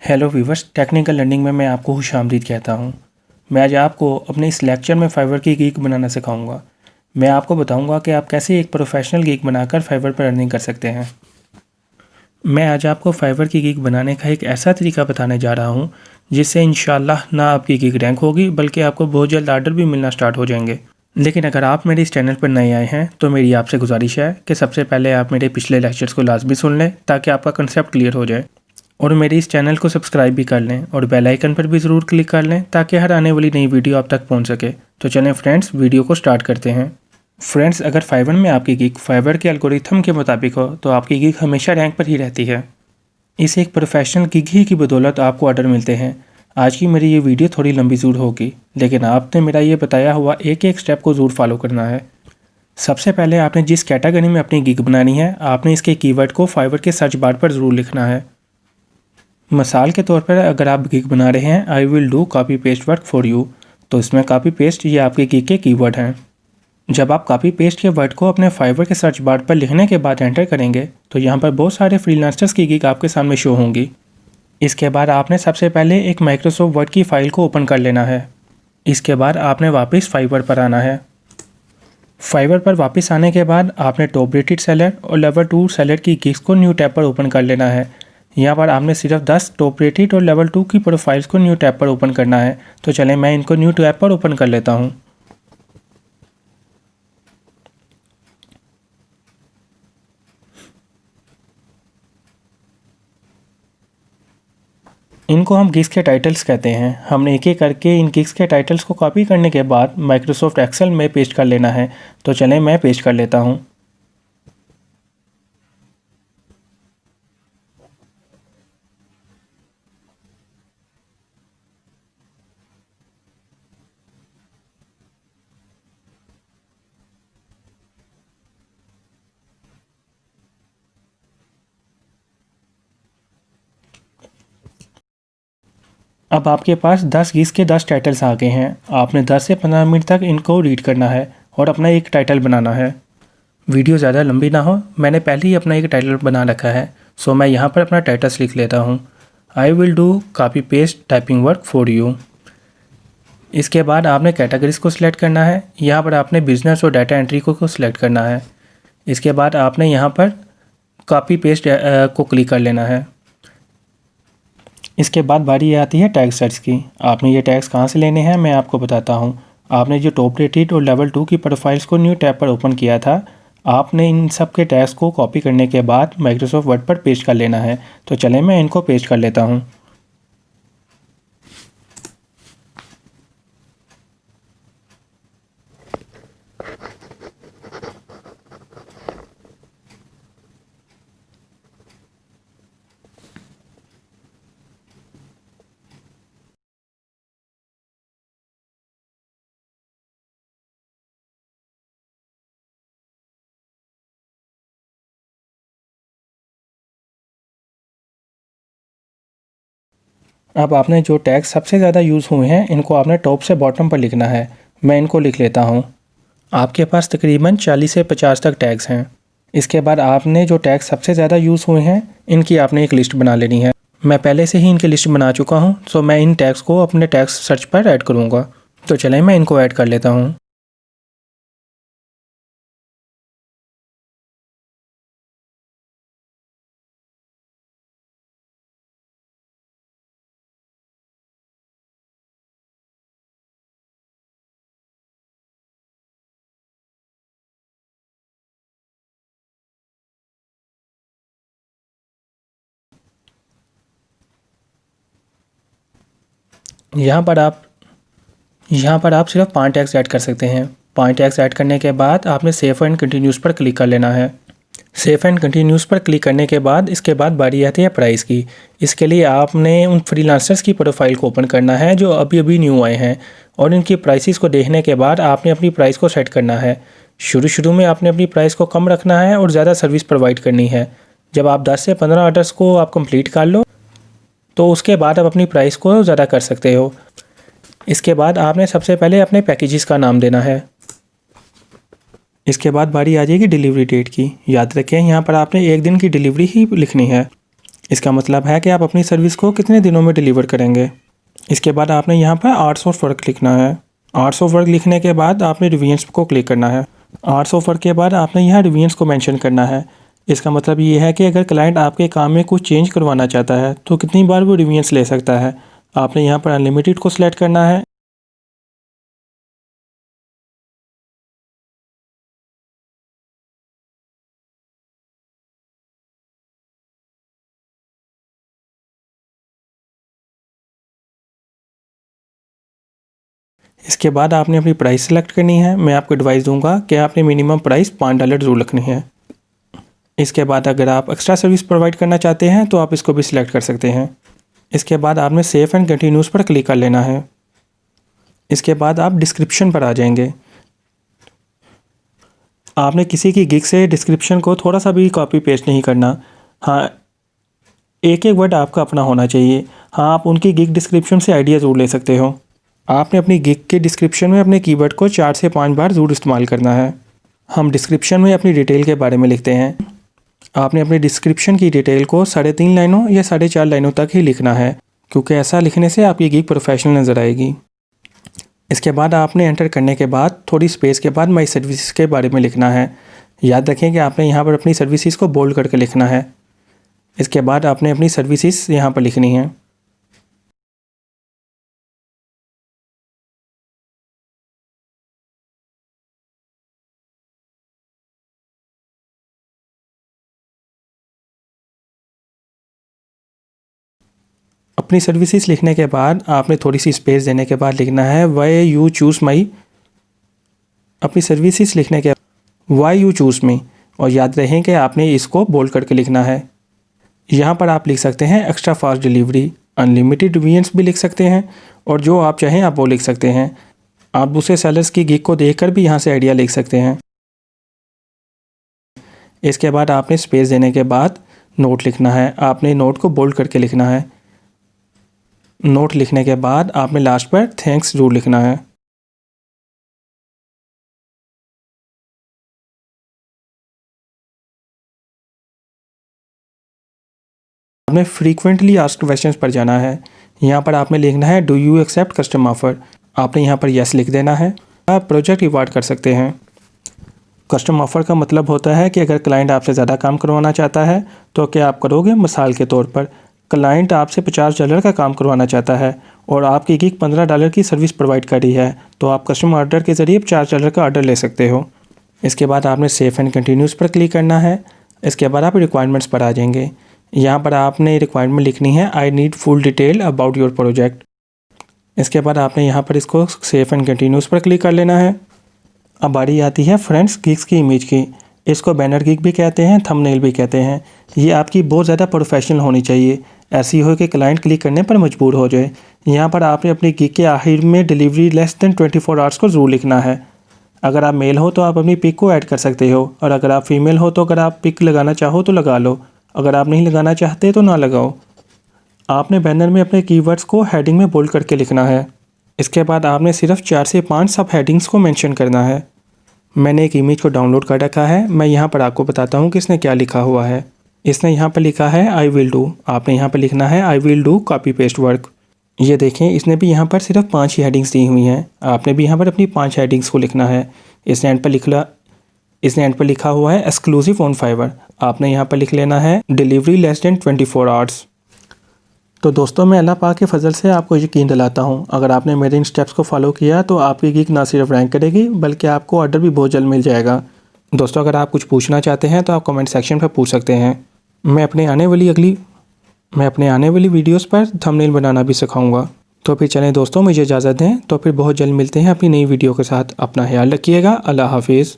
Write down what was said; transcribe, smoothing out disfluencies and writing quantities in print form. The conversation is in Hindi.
हेलो व्यूवर्स, टेक्निकल लर्निंग में मैं आपको खुशामदीद कहता हूँ। मैं आज आपको अपने इस लेक्चर में फाइवर की गीक बनाना सिखाऊंगा। मैं आपको बताऊंगा कि आप कैसे एक प्रोफेशनल गीक बनाकर फाइवर पर अर्निंग कर सकते हैं। मैं आज आपको फाइवर की गीक बनाने का एक ऐसा तरीका बताने जा रहा हूँ जिससे इंशाल्लाह ना आपकी गीक रैंक होगी बल्कि आपको बहुत जल्द आर्डर भी मिलना स्टार्ट हो जाएंगे। लेकिन अगर आप मेरे इस चैनल पर नए आए हैं तो मेरी आपसे गुजारिश है कि सबसे पहले आप मेरे पिछले लेक्चर्स को लाजमी सुन लें ताकि आपका कंसेप्ट क्लियर हो जाए, और मेरे इस चैनल को सब्सक्राइब भी कर लें और बेल आइकन पर भी ज़रूर क्लिक कर लें ताकि हर आने वाली नई वीडियो आप तक पहुंच सके। तो चलें फ्रेंड्स, वीडियो को स्टार्ट करते हैं। फ्रेंड्स, अगर फाइवर में आपकी गीक फाइवर के एल्गोरिथम के मुताबिक हो तो आपकी गीक हमेशा रैंक पर ही रहती है। इस एक प्रोफेशनल गीक ही की बदौलत आपको ऑर्डर मिलते हैं। आज की मेरी ये वीडियो थोड़ी लंबी ज़रूर होगी, लेकिन आपने मेरा ये बताया हुआ एक एक स्टेप को ज़रूर फॉलो करना है। सबसे पहले आपने जिस कैटेगरी में अपनी गीक बनानी है, आपने इसके कीवर्ड को फाइवर के सर्च बार पर ज़रूर लिखना है। मिसाल के तौर पर अगर आप गीक बना रहे हैं I will do copy paste work for you, तो इसमें कॉपी पेस्ट ये आपके गीक के कीवर्ड हैं। जब आप कॉपी पेस्ट के वर्ड को अपने फाइवर के सर्च बार पर लिखने के बाद एंटर करेंगे तो यहाँ पर बहुत सारे फ्रीलांसर्स की गीक आपके सामने शो होंगी। इसके बाद आपने सबसे पहले एक माइक्रोसॉफ्ट वर्ड की फ़ाइल को ओपन कर लेना है। इसके बाद आपने वापस फाइवर पर आना है। फाइवर पर वापस आने के बाद आपने टॉप रेटेड सेलर और लेवल 2 सेलर की गीक्स को न्यू टैब पर ओपन कर लेना है। यहाँ पर आपने सिर्फ 10 टॉप रेटेड और लेवल 2 की प्रोफाइल्स को न्यू टैब पर ओपन करना है। तो चलें मैं इनको न्यू टैब पर ओपन कर लेता हूँ। इनको हम गिग्स के टाइटल्स कहते हैं। हमने एक एक करके इन गिग्स के टाइटल्स को कॉपी करने के बाद माइक्रोसॉफ्ट एक्सेल में पेस्ट कर लेना है। तो चलें मैं पेस्ट कर लेता हूँ। अब आपके पास 10 गिग्स के 10 टाइटल्स आ गए हैं। आपने 10 से 15 मिनट तक इनको रीड करना है और अपना एक टाइटल बनाना है। वीडियो ज़्यादा लंबी ना हो, मैंने पहले ही अपना एक टाइटल बना रखा है, सो मैं यहाँ पर अपना टाइटल्स लिख लेता हूँ। I will do copy paste typing work for you. इसके बाद आपने कैटेगरीज को सिलेक्ट करना है। यहाँ पर आपने बिजनेस और डाटा एंट्री को सिलेक्ट करना है। इसके बाद आपने यहाँ पर कॉपी पेस्ट को क्लिक कर लेना है। इसके बाद बारी आती है टैग सर्च की। आपने ये टैग्स कहाँ से लेने हैं मैं आपको बताता हूँ। आपने जो टॉप रेटेड और लेवल 2 की प्रोफाइल्स को न्यू टैब पर ओपन किया था, आपने इन सब के टैग्स को कॉपी करने के बाद माइक्रोसॉफ्ट वर्ड पर पेस्ट कर लेना है। तो चलें मैं इनको पेस्ट कर लेता हूँ। अब आपने जो टैग्स सबसे ज़्यादा यूज़ हुए हैं इनको आपने टॉप से बॉटम पर लिखना है। मैं इनको लिख लेता हूँ। आपके पास तकरीबन 40 से 50 तक टैग्स हैं। इसके बाद आपने जो टैग्स सबसे ज़्यादा यूज़ हुए हैं इनकी आपने एक लिस्ट बना लेनी है। मैं पहले से ही इनकी लिस्ट बना चुका हूँ, तो मैं इन टैग्स को अपने टैग्स सर्च पर ऐड करूँगा। तो चलें मैं इनको ऐड कर लेता हूँ। यहाँ पर आप सिर्फ 5 टैग्स ऐड कर सकते हैं। 5 टैग्स ऐड करने के बाद आपने सेव एंड कंटिन्यूस पर क्लिक कर लेना है। सेव एंड कंटिन्यूस पर क्लिक करने के बाद इसके बाद बारी आती है प्राइस की। इसके लिए आपने उन फ्रीलांसर्स की प्रोफाइल को ओपन करना है जो अभी अभी न्यू आए हैं, और इनकी प्राइसेस को देखने के बाद आपने अपनी प्राइस को सेट करना है। शुरू में आपने अपनी प्राइस को कम रखना है और ज़्यादा सर्विस प्रोवाइड करनी है। जब आप 10 से 15 ऑर्डर्स को आप कंप्लीट कर लो तो उसके बाद आप अपनी प्राइस को ज़्यादा कर सकते हो। इसके बाद आपने सबसे पहले अपने पैकेजेस का नाम देना है। इसके बाद बारी आ जाएगी डिलीवरी डेट की। याद रखें यहाँ पर आपने एक दिन की डिलीवरी ही लिखनी है। इसका मतलब है कि आप अपनी सर्विस को कितने दिनों में डिलीवर करेंगे। इसके बाद आपने यहाँ पर आवर्स ऑफ वर्क लिखना है। आवर्स ऑफ वर्क लिखने के बाद आपने रिवीजन्स को क्लिक करना है। आवर्स ऑफ वर्क के बाद आपने यहाँ रिवीजन्स को मेंशन करना है। इसका मतलब ये है कि अगर क्लाइंट आपके काम में कुछ चेंज करवाना चाहता है तो कितनी बार वो रिवीजन्स ले सकता है। आपने यहाँ पर अनलिमिटेड को सिलेक्ट करना है। इसके बाद आपने अपनी प्राइस सेलेक्ट करनी है। मैं आपको एडवाइस दूंगा कि आपने मिनिमम प्राइस $5 ज़रूर रखनी है। इसके बाद अगर आप एक्स्ट्रा सर्विस प्रोवाइड करना चाहते हैं तो आप इसको भी सिलेक्ट कर सकते हैं। इसके बाद आपने सेव एंड कंटिन्यूस पर क्लिक कर लेना है। इसके बाद आप डिस्क्रिप्शन पर आ जाएंगे। आपने किसी की गिग से डिस्क्रिप्शन को थोड़ा सा भी कॉपी पेस्ट नहीं करना। हाँ, एक एक वर्ड आपका अपना होना चाहिए। हाँ, आप उनकी गिग डिस्क्रिप्शन से आइडिया ज़रूर ले सकते हो। आपने अपनी गिग के डिस्क्रिप्शन में अपने कीवर्ड को 4 से 5 बार ज़रूर इस्तेमाल करना है। हम डिस्क्रिप्शन में अपनी डिटेल के बारे में लिखते हैं। आपने अपनी डिस्क्रिप्शन की डिटेल को 3.5 लाइनों या 4.5 लाइनों तक ही लिखना है, क्योंकि ऐसा लिखने से आपकी गिग प्रोफेशनल नज़र आएगी। इसके बाद आपने एंटर करने के बाद थोड़ी स्पेस के बाद माई सर्विसेज के बारे में लिखना है। याद रखें कि आपने यहाँ पर अपनी सर्विसेज को बोल्ड करके लिखना है। इसके बाद आपने अपनी सर्विसेज यहाँ पर लिखनी है। अपनी सर्विसेज लिखने के बाद आपने थोड़ी सी स्पेस देने के बाद लिखना है वाई यू चूज़ माई। अपनी सर्विसेज लिखने के वाई यू चूज़ मी, और याद रहें कि आपने इसको बोल्ड करके लिखना है। यहाँ पर आप लिख सकते हैं extra fast delivery, unlimited revisions भी लिख सकते हैं, और जो आप चाहें आप वो लिख सकते हैं। आप दूसरे सेलर्स की गिग को देखकर भी यहाँ से आइडिया लिख सकते हैं। इसके बाद आपने स्पेस देने के बाद नोट लिखना है। आपने नोट को बोल्ड करके लिखना है। नोट लिखने के बाद आपने लास्ट पर थैंक्स जरूर लिखना है। आपने फ्रीक्वेंटली आस्क्ड क्वेश्चंस पर जाना है। यहाँ पर आपने लिखना है do you accept custom offer. आपने यहाँ पर यस लिख देना है। आप प्रोजेक्ट रिवार्ड कर सकते हैं। कस्टम ऑफर का मतलब होता है कि अगर क्लाइंट आपसे ज़्यादा काम करवाना चाहता है तो क्या आप करोगे। मिसाल के तौर पर क्लाइंट आपसे $50 का काम करवाना चाहता है और आपकी गिग $15 की सर्विस प्रोवाइड करी है, तो आप कस्टम ऑर्डर के ज़रिए $4 का ऑर्डर ले सकते हो। इसके बाद आपने सेव एंड कंटिन्यूस पर क्लिक करना है। इसके बाद आप रिक्वायरमेंट्स पर आ जाएंगे। यहाँ पर आपने रिक्वायरमेंट लिखनी है I need full detail about your project. इसके बाद आपने यहाँ पर इसको सेव एंड कंटिन्यूस पर क्लिक कर लेना है। अब बारी आती है फ्रेंड्स गिग्स की इमेज की। इसको बैनर गिग भी कहते हैं, थंबनेल भी कहते हैं। ये आपकी बहुत ज़्यादा प्रोफेशनल होनी चाहिए, ऐसी हो कि क्लाइंट क्लिक करने पर मजबूर हो जाए। यहाँ पर आपने अपनी गिग के आखिर में डिलीवरी लेस देन 24 आवर्स को ज़रूर लिखना है। अगर आप मेल हो तो आप अपनी पिक को ऐड कर सकते हो, और अगर आप फीमेल हो तो अगर आप पिक लगाना चाहो तो लगा लो, अगर आप नहीं लगाना चाहते तो ना लगाओ। आपने बैनर में अपने कीवर्ड्स को हेडिंग में बोल्ड करके लिखना है। इसके बाद आपने सिर्फ 4 से 5 सब हेडिंग्स को मेंशन करना है। मैंने एक इमेज को डाउनलोड कर रखा है। मैं यहाँ पर आपको बताता हूँ कि इसने क्या लिखा हुआ है। इसने यहाँ पर लिखा है आई विल डू। आपने यहाँ पर लिखना है I will do copy paste work. ये देखें, इसने भी यहाँ पर सिर्फ 5 ही हेडिंग्स दी हुई हैं। आपने भी यहाँ पर अपनी 5 हेडिंग्स को लिखना है। इसने एंड पर लिखा हुआ है एक्सक्लूसिव ऑन फाइवर। आपने यहाँ पर लिख लेना है डिलीवरी लेस देन 24 आवर्स। तो दोस्तों, मैं अल्लाह पाक के फजल से आपको यकीन दिलाता हूँ, अगर आपने मेरे इन स्टेप्स को फॉलो किया तो आपकी गिग ना सिर्फ रैंक करेगी बल्कि आपको ऑर्डर भी बहुत जल्द मिल जाएगा। दोस्तों, अगर आप कुछ पूछना चाहते हैं तो आप कमेंट सेक्शन पर पूछ सकते हैं। मैं अपने आने वाली वीडियोस पर थंबनेल बनाना भी सिखाऊंगा। तो फिर चलें दोस्तों, मुझे इजाज़त दें। तो फिर बहुत जल्द मिलते हैं अपनी नई वीडियो के साथ। अपना ख्याल रखिएगा। अल्लाह हाफिज़।